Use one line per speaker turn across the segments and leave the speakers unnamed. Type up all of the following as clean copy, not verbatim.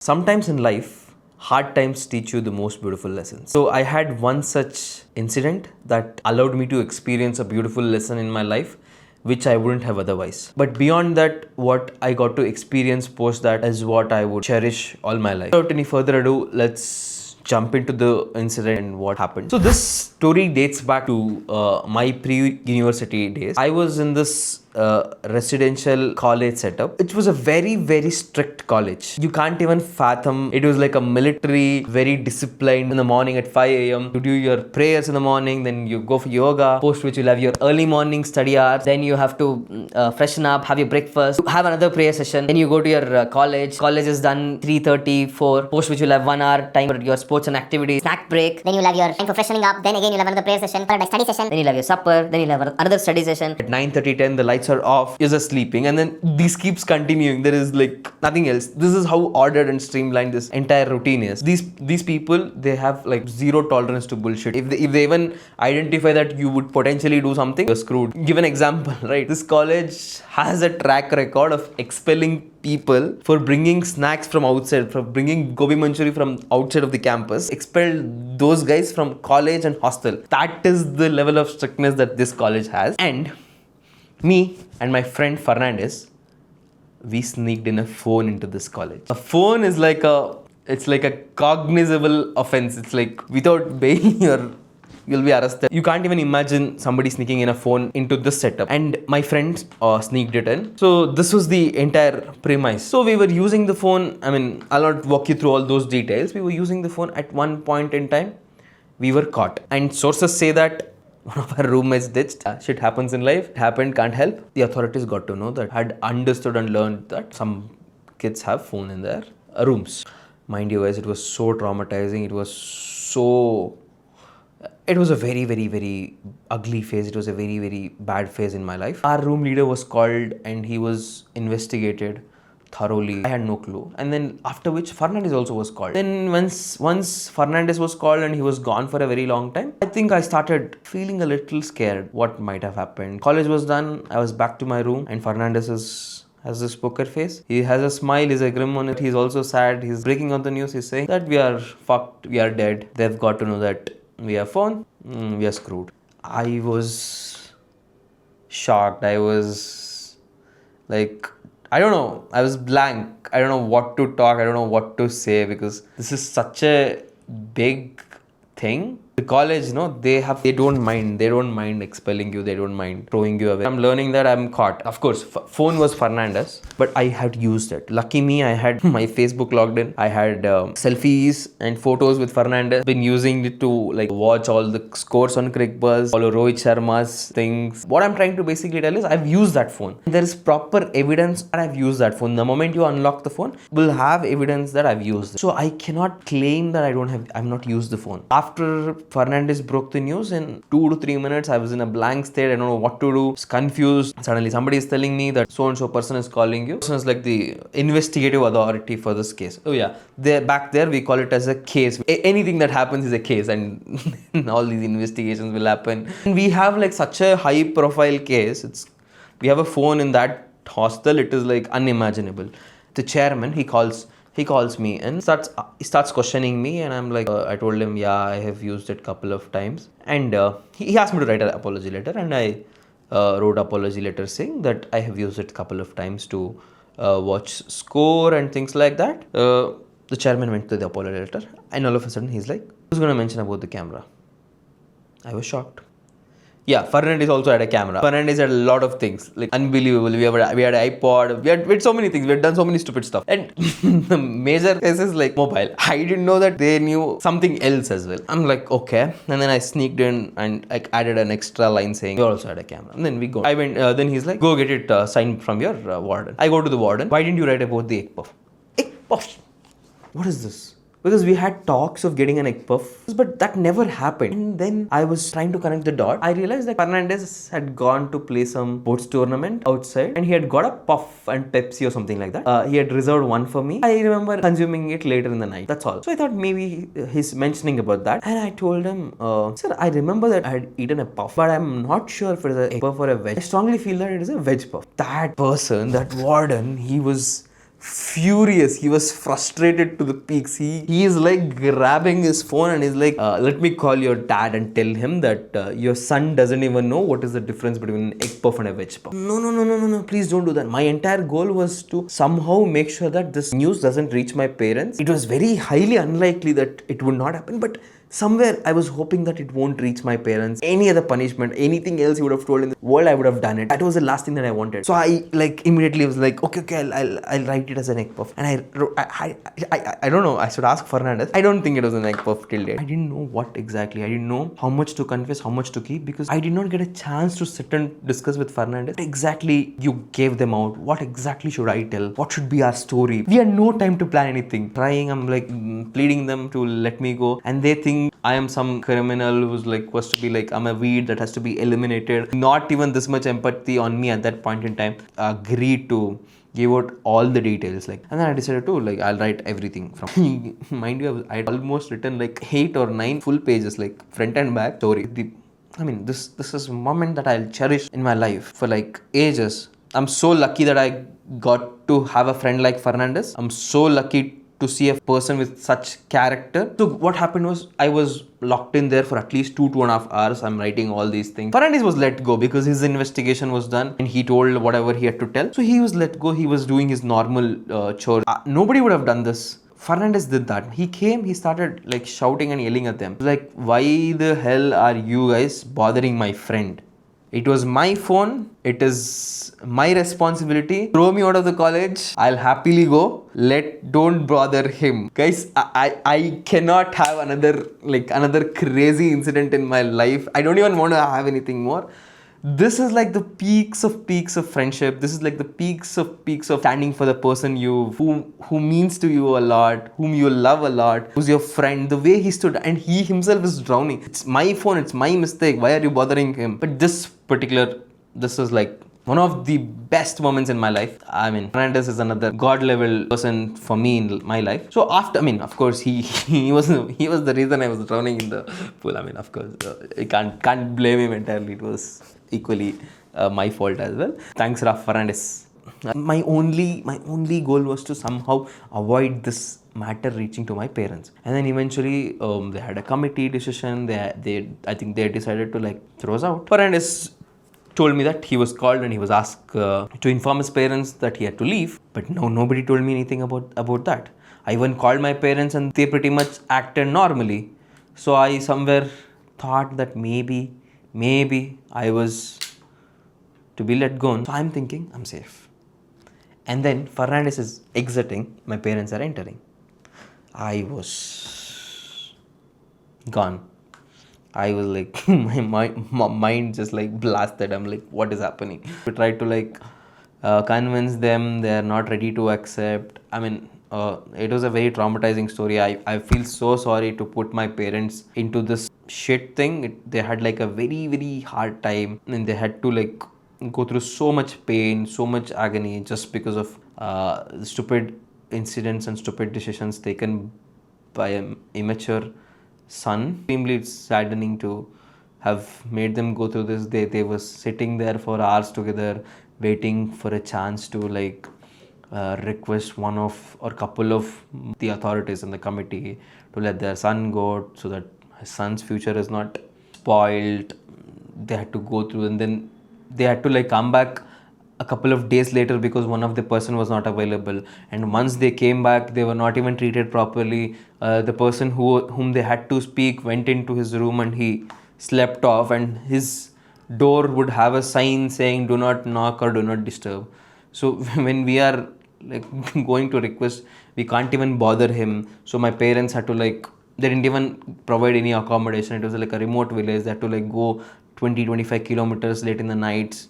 Sometimes in life, hard times teach you the most beautiful lessons. So I had one such incident that allowed me to experience a beautiful lesson in my life, which I wouldn't have otherwise. But beyond that, what I got to experience post that is what I would cherish all my life. Without any further ado, let's jump into the incident and what happened. So this story dates back to my pre-university days. I was in this residential college setup. It was a very, very strict college. You can't even fathom. It was like a military, very disciplined. In the morning at 5 a.m. you do your prayers in the morning, then you go for yoga, post which you'll have your early morning study hours, then you have to freshen up, have your breakfast, have another prayer session, then you go to your college. College is done 3:30, 4, post which you'll have 1 hour time for your sports and activities, snack break,
then you'll have your time for freshening up, then again you'll have another prayer session, followed by study session,
then you'll have your supper, then you'll have another study session. At 9:30, 10, the lights are off, you're just sleeping, and then this keeps continuing. There is like nothing else. This is how ordered and streamlined this entire routine is. These people, they have like zero tolerance to bullshit. If they even identify that you would potentially do something, you're screwed. Give an example, right? This college has a track record of expelling people for bringing snacks from outside, for bringing gobi manchuri from outside of the campus. Expelled those guys from college and hostel. That is the level of strictness that this college has. And me and my friend Fernandez, we sneaked in a phone into this college. A phone is like it's like a cognizable offense. It's like without bail you'll be arrested. You can't even imagine somebody sneaking in a phone into this setup. And my friends sneaked it in. So this was the entire premise. So we were using the phone. I mean, I'll not walk you through all those details. We were using the phone. At one point in time, we were caught. And sources say that one of our roommates ditched. Shit happens in life. It happened, can't help. The authorities got to know that, had understood and learned that some kids have phone in their rooms. Mind you guys, it was so traumatizing. It was a very, very, very ugly phase. It was a very, very bad phase in my life. Our room leader was called and he was investigated thoroughly. I had no clue. And then after which Fernandez also was called. Then once Fernandez was called and he was gone for a very long time, I think I started feeling a little scared what might have happened. College was done. I was back to my room and Fernandez has this poker face. He has a smile, he's a grim on it. He's also sad. He's breaking on the news. He's saying that we are fucked, we are dead. They've got to know that we have phone, we are screwed. I was shocked. I was like, I don't know. I was blank. I don't know what to talk. I don't know what to say because this is such a big thing. The college, they don't mind expelling you. They don't mind throwing you away. I'm learning that I'm caught. Of course, phone was Fernandez, but I had used it. Lucky me, I had my Facebook logged in. I had selfies and photos with Fernandez. Been using it to like watch all the scores on CricBuzz, follow Rohit Sharma's things. What I'm trying to basically tell is I've used that phone. There is proper evidence that I've used that phone. The moment you unlock the phone, we'll have evidence that I've used it. So I cannot claim that I've not used the phone. After Fernandez broke the news, in 2 to 3 minutes, I was in a blank state. I don't know what to do. I was confused. Suddenly, somebody is telling me that so-and-so person is calling you. Person is like the investigative authority for this case. Oh yeah, back there, we call it as a case. Anything that happens is a case and all these investigations will happen. And we have like such a high-profile case. We have a phone in that hostel. It is like unimaginable. The chairman, he calls me and starts questioning me, and I'm like, I told him, yeah, I have used it a couple of times. And he asked me to write an apology letter, and I wrote apology letter saying that I have used it a couple of times to watch score and things like that. The chairman went to the apology letter, and all of a sudden he's like, who's going to mention about the camera? I was shocked. Yeah, Fernandez also had a camera. Fernandez had a lot of things, like unbelievable. We had an iPod. We had so many things. We had done so many stupid stuff. And the major case is like mobile. I didn't know that they knew something else as well. I'm like, okay. And then I sneaked in and like added an extra line saying, you also had a camera. And then we go. I went, then he's like, go get it signed from your warden. I go to the warden. Why didn't you write about the egg puff? Egg puff? What is this? Because we had talks of getting an egg puff, but that never happened. And then I was trying to connect the dot. I realized that Fernandez had gone to play some sports tournament outside and he had got a puff and Pepsi or something like that. He had reserved one for me. I remember consuming it later in the night. That's all. So I thought maybe he's mentioning about that. And I told him, sir, I remember that I had eaten a puff, but I'm not sure if it is an egg puff or a veg. I strongly feel that it is a veg puff. That person, that warden, he was furious. He was frustrated to the peaks. He is like grabbing his phone and he's like, let me call your dad and tell him that your son doesn't even know what is the difference between an egg puff and a veg puff. No, please don't do that. My entire goal was to somehow make sure that this news doesn't reach my parents. It was very highly unlikely that it would not happen, but somewhere I was hoping that it won't reach my parents. Any other punishment, anything else you would have told in the world, I would have done it. That was the last thing that I wanted. So I like immediately was like, okay, I'll write it as an egg puff. And I don't know. I should ask Fernandez. I don't think it was an egg puff till date. I didn't know what exactly. I didn't know how much to confess, how much to keep, because I did not get a chance to sit and discuss with Fernandez. What exactly you gave them out? What exactly should I tell? What should be our story? We had no time to plan anything. Trying, I'm like pleading them to let me go, and they think I am some criminal who's like was to be like I'm a weed that has to be eliminated. Not even this much empathy on me at that point in time. Agreed to give out all the details, like, and then I decided to like I'll write everything from mind you, I had almost written like 8 or 9 full pages, like front and back story. This is a moment that I'll cherish in my life for like ages. I'm so lucky that I got to have a friend like Fernandez. I'm so lucky to see a person with such character. So what happened was I was locked in there for at least 2.5 hours. I'm writing all these things. Fernandez was let go because his investigation was done and he told whatever he had to tell. So he was let go. He was doing his normal chore. Nobody would have done this. Fernandez did that. He came, he started like shouting and yelling at them. Like, why the hell are you guys bothering my friend? It was my phone. It is my responsibility. Throw me out of the college. I'll happily go. Don't bother him. Guys, I cannot have another crazy incident in my life. I don't even want to have anything more. This is like the peaks of friendship. This is like the peaks of standing for the person who means to you a lot, whom you love a lot, who's your friend. The way he stood, and he himself is drowning. It's my phone, it's my mistake. Why are you bothering him? But this was like one of the best moments in my life. I mean, Fernandez is another god level person for me in my life. So after, of course, he was the reason I was drowning in the pool. Of course, I can't blame him entirely. It was equally my fault as well. Thanks, Raf Fernandez. My only goal was to somehow avoid this matter reaching to my parents, and then eventually they had a committee decision. I think they decided to like throw us out. Fernandez told me that he was called and he was asked to inform his parents that he had to leave, but nobody told me anything about that. I even called my parents and they pretty much acted normally. So I somewhere thought that maybe I was to be let go. So I'm thinking I'm safe. And then Fernandez is exiting, my parents are entering. I was gone. I was like, my mind just like blasted. I'm like, what is happening? We tried to like convince them. They are not ready to accept. It was a very traumatizing story. I feel so sorry to put my parents into this shit thing. They had like a very, very hard time, and they had to like go through so much pain, so much agony just because of stupid incidents and stupid decisions taken by an immature son. Extremely saddening to have made them go through this. They was sitting there for hours together, waiting for a chance to like request one of or couple of the authorities in the committee to let their son go so that his son's future is not spoiled. They had to go through, and then they had to like come back a couple of days later because one of the person was not available, and once they came back they were not even treated properly. The person whom they had to speak went into his room and he slept off, and his door would have a sign saying do not knock or do not disturb. So when we are like going to request, we can't even bother him. So my parents had to like, they didn't even provide any accommodation. It was like a remote village. They had to like go 20-25 kilometers late in the night,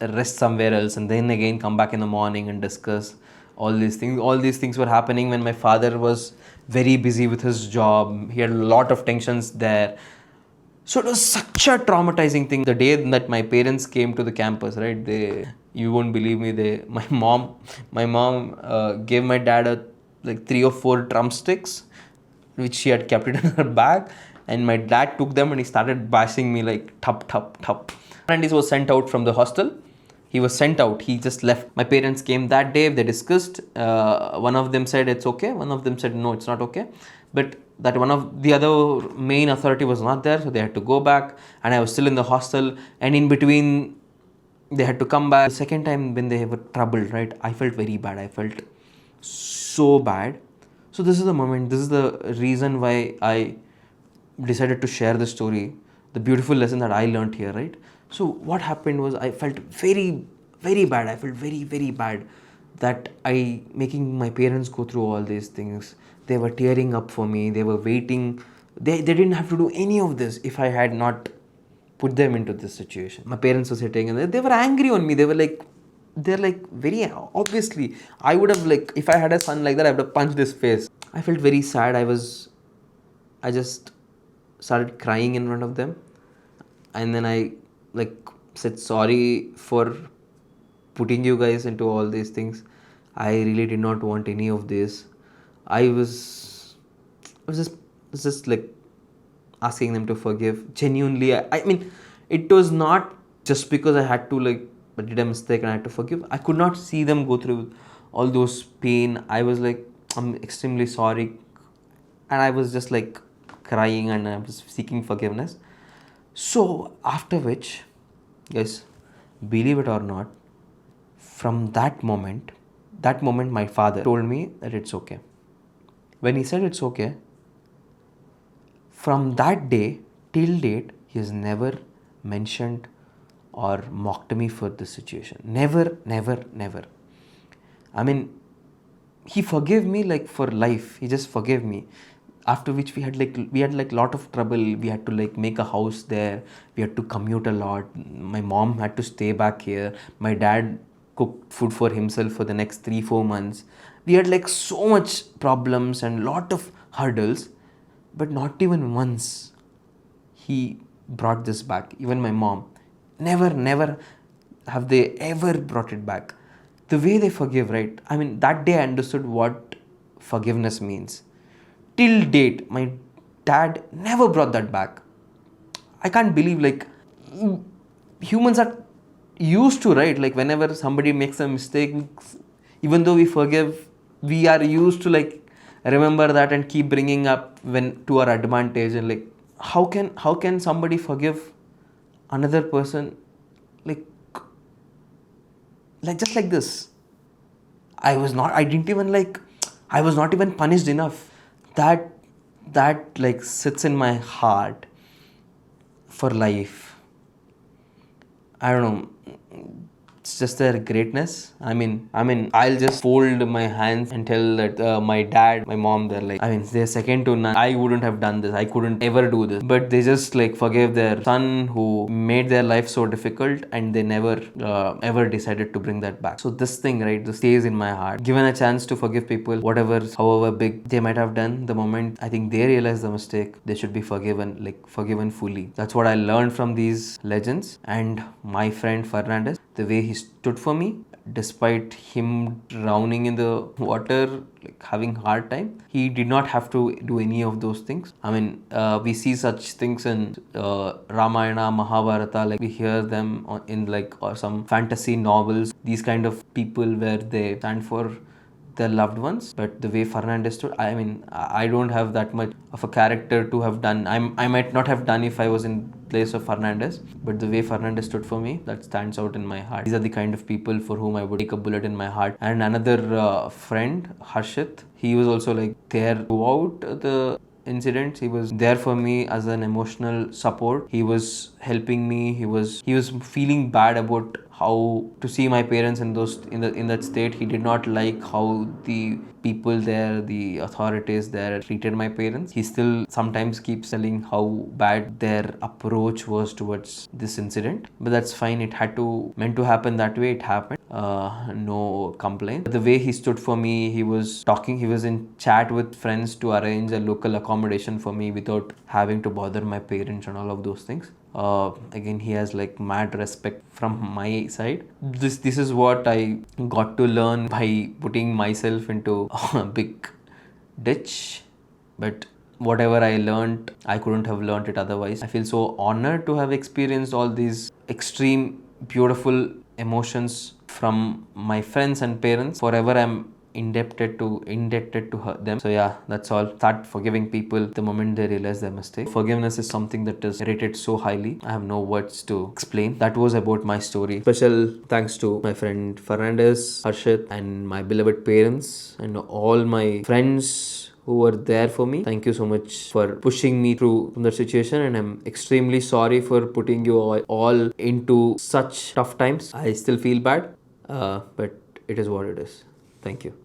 rest somewhere else, and then again come back in the morning and discuss all these things were happening when my father was very busy with his job. He had a lot of tensions there. So it was such a traumatizing thing. The day that my parents came to the campus, right, you won't believe me, my mom gave my dad like 3 or 4 drumsticks which she had kept it in her bag, and my dad took them and he started bashing me like thup thup thup. And he was sent out from the hostel. He was sent out. He just left. My parents came that day. They discussed. One of them said it's okay. One of them said no, it's not okay. But that one of the other main authority was not there, so they had to go back. And I was still in the hostel. And in between, they had to come back. The second time when they were troubled, right? I felt very bad. I felt so bad. So this is the moment. This is the reason why I decided to share the story, the beautiful lesson that I learned here, right? So what happened was I felt very, very bad. I felt very, very bad that I making my parents go through all these things. They were tearing up for me. They were waiting. They didn't have to do any of this if I had not put them into this situation. My parents were sitting and they were angry on me. They're like very obviously. I would have like, if I had a son like that, I would have punched his face. I felt very sad. I just started crying in front of them, and then I like said sorry for putting you guys into all these things. I really did not want any of this. I was I was just like asking them to forgive genuinely. I mean, it was not just because I had to like I did a mistake and I had to forgive. I could not see them go through all those pain. I was like, I'm extremely sorry, and I was just like crying and I was seeking forgiveness. So after which, guys, believe it or not, from that moment my father told me that it's okay. When he said it's okay, from that day till date, he has never mentioned or mocked me for this situation. Never, never, never. I mean, he forgave me like for life. He just forgave me. After which we had lot of trouble. We had to like make a house there. We had to commute a lot. My mom had to stay back here. My dad cooked food for himself for the next 3-4 months. We had like so much problems and lot of hurdles, but not even once he brought this back. Even my mom, never have they ever brought it back. The way they forgive, right? I mean, that day I understood what forgiveness means. Till date, my dad never brought that back. I can't believe, like, humans are used to, right? Like, whenever somebody makes a mistake, even though we forgive, we are used to like remember that and keep bringing up when to our advantage. And like, how can somebody forgive another person like just like this? I was not even punished enough. That like sits in my heart for life. I don't know. It's just their greatness. I mean, I'll just fold my hands and tell that my dad, my mom, they're like, I mean, they're second to none. I wouldn't have done this. I couldn't ever do this. But they just like forgave their son who made their life so difficult, and they never ever decided to bring that back. So this thing, right, this stays in my heart. Given a chance to forgive people, whatever, however big they might have done, the moment I think they realize the mistake, they should be forgiven fully. That's what I learned from these legends. And my friend Fernandez, the way he stood for me, despite him drowning in the water, like having hard time, he did not have to do any of those things. I mean, we see such things in Ramayana, Mahabharata, like we hear them in like or some fantasy novels. These kind of people where they stand for their loved ones. But the way Fernandez stood, I mean, I don't have that much of a character to have done. I might not have done if I was in place of Fernandez, but the way Fernandez stood for me, that stands out in my heart. These are the kind of people for whom I would take a bullet in my heart. And another friend, Harshit, he was also like there throughout the incidents. He was there for me as an emotional support. He was helping me. He was feeling bad about how to see my parents in that state. He did not like how the people there, the authorities there treated my parents. He still sometimes keeps telling how bad their approach was towards this incident. But that's fine. It had to meant to happen that way. It happened. No complaint. The way he stood for me, he was in chat with friends to arrange a local accommodation for me without having to bother my parents and all of those things. Again, he has like mad respect from my side. This is what I got to learn by putting myself into a big ditch. But whatever I learned, I couldn't have learned it otherwise. I feel so honored to have experienced all these extreme, beautiful emotions from my friends and parents. Forever I'm indebted to them. So yeah, that's all. Start forgiving people the moment they realize their mistake. Forgiveness is something that is rated so highly, I have no words to explain. That was about my story. Special thanks to my friend Fernandez, Harshit, and my beloved parents, and all my friends who were there for me. Thank you so much for pushing me through from the situation, and I'm extremely sorry for putting you all into such tough times. I still feel bad, but it is what it is. Thank you.